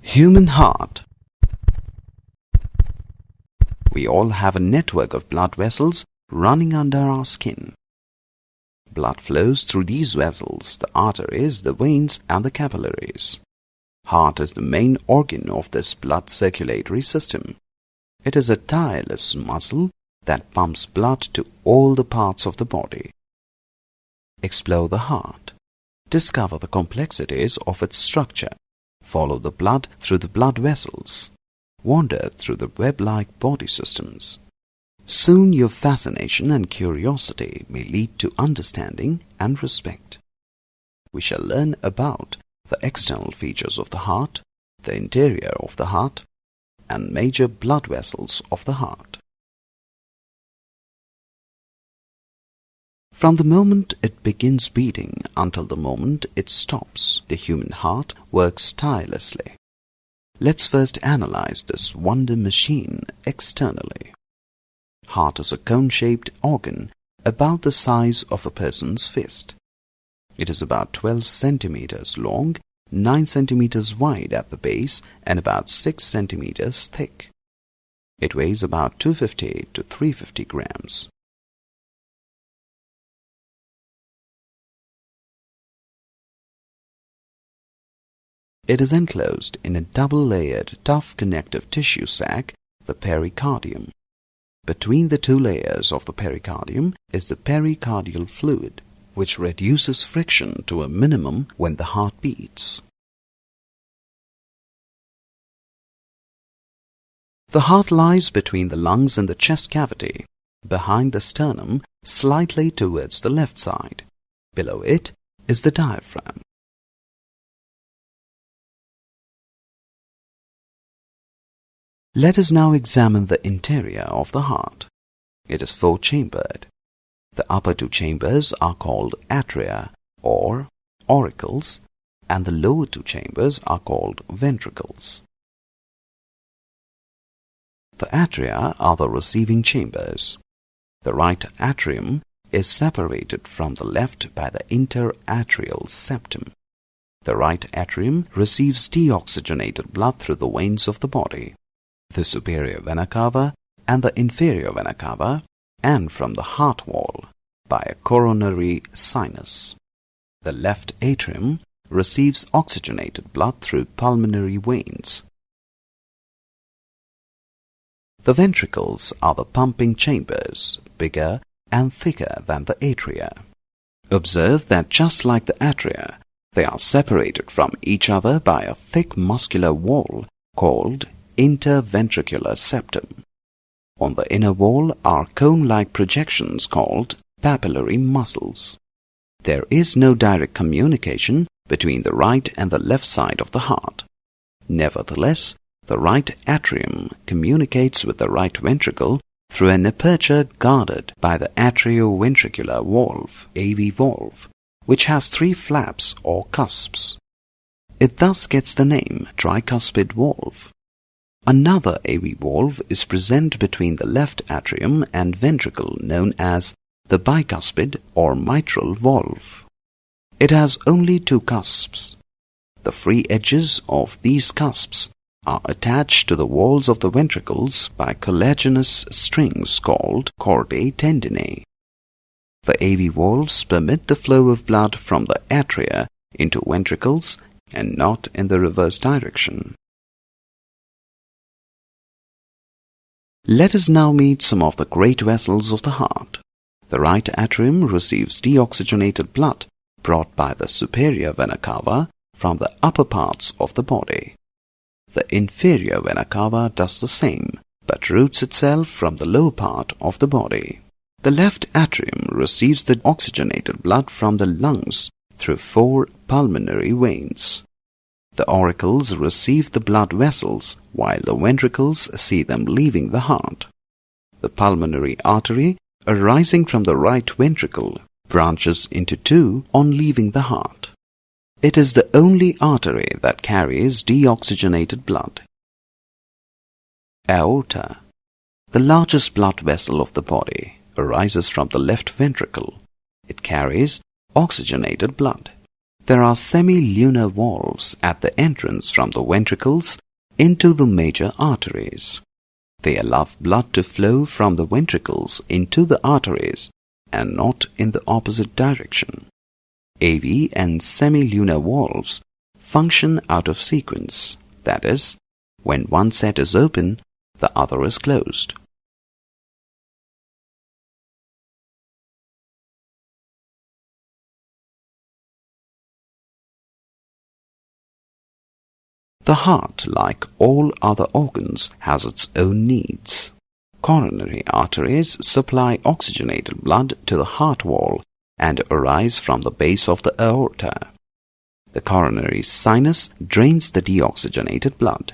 Human heart. We all have a network of blood vessels running under our skin. Blood flows through these vessels, the arteries, the veins, and the capillaries. Heart is the main organ of this blood circulatory system. It is a tireless muscle that pumps blood to all the parts of the body. Explore the heart. Discover the complexities of its structure. Follow the blood through the blood vessels. Wander through the web-like body systems. Soon your fascination and curiosity may lead to understanding and respect. We shall learn about the external features of the heart, the interior of the heart, and major blood vessels of the heart. From the moment it begins beating until the moment it stops, the human heart works tirelessly. Let's first analyze this wonder machine externally. Heart is a cone-shaped organ about the size of a person's fist. It is about 12 centimeters long, 9 centimeters wide at the base, and about 6 centimeters thick. It weighs about 250 to 350 grams. It is enclosed in a double-layered, tough connective tissue sac, the pericardium. Between the two layers of the pericardium is the pericardial fluid, which reduces friction to a minimum when the heart beats. The heart lies between the lungs and the chest cavity, behind the sternum, slightly towards the left side. Below it is the diaphragm. Let us now examine the interior of the heart. It is four-chambered. The upper two chambers are called atria or auricles, and the lower two chambers are called ventricles. The atria are the receiving chambers. The right atrium is separated from the left by the interatrial septum. The right atrium receives deoxygenated blood through the veins of the body, the superior vena cava and the inferior vena cava, and from the heart wall by a coronary sinus. The left atrium receives oxygenated blood through pulmonary veins. The ventricles are the pumping chambers, bigger and thicker than the atria. Observe that just like the atria, they are separated from each other by a thick muscular wall called interventricular septum. On the inner wall are cone-like projections called papillary muscles. There is no direct communication between the right and the left side of the heart. Nevertheless, the right atrium communicates with the right ventricle through an aperture guarded by the atrioventricular valve, AV valve, which has 3 flaps or cusps. It thus gets the name tricuspid valve. Another AV valve is present between the left atrium and ventricle known as the bicuspid or mitral valve. It has only 2 cusps. The free edges of these cusps are attached to the walls of the ventricles by collagenous strings called chordae tendineae. The AV valves permit the flow of blood from the atria into ventricles and not in the reverse direction. Let us now meet some of the great vessels of the heart. The right atrium receives deoxygenated blood brought by the superior vena cava from the upper parts of the body. The inferior vena cava does the same, but routes itself from the lower part of the body. The left atrium receives the oxygenated blood from the lungs through 4 pulmonary veins. The auricles receive the blood vessels, while the ventricles see them leaving the heart. The pulmonary artery, arising from the right ventricle, branches into 2 on leaving the heart. It is the only artery that carries deoxygenated blood. Aorta, the largest blood vessel of the body, arises from the left ventricle. It carries oxygenated blood. There are semi-lunar valves at the entrance from the ventricles into the major arteries. They allow blood to flow from the ventricles into the arteries and not in the opposite direction. AV and semi-lunar valves function out of sequence, that is, when one set is open, the other is closed. The heart, like all other organs, has its own needs. Coronary arteries supply oxygenated blood to the heart wall and arise from the base of the aorta. The coronary sinus drains the deoxygenated blood.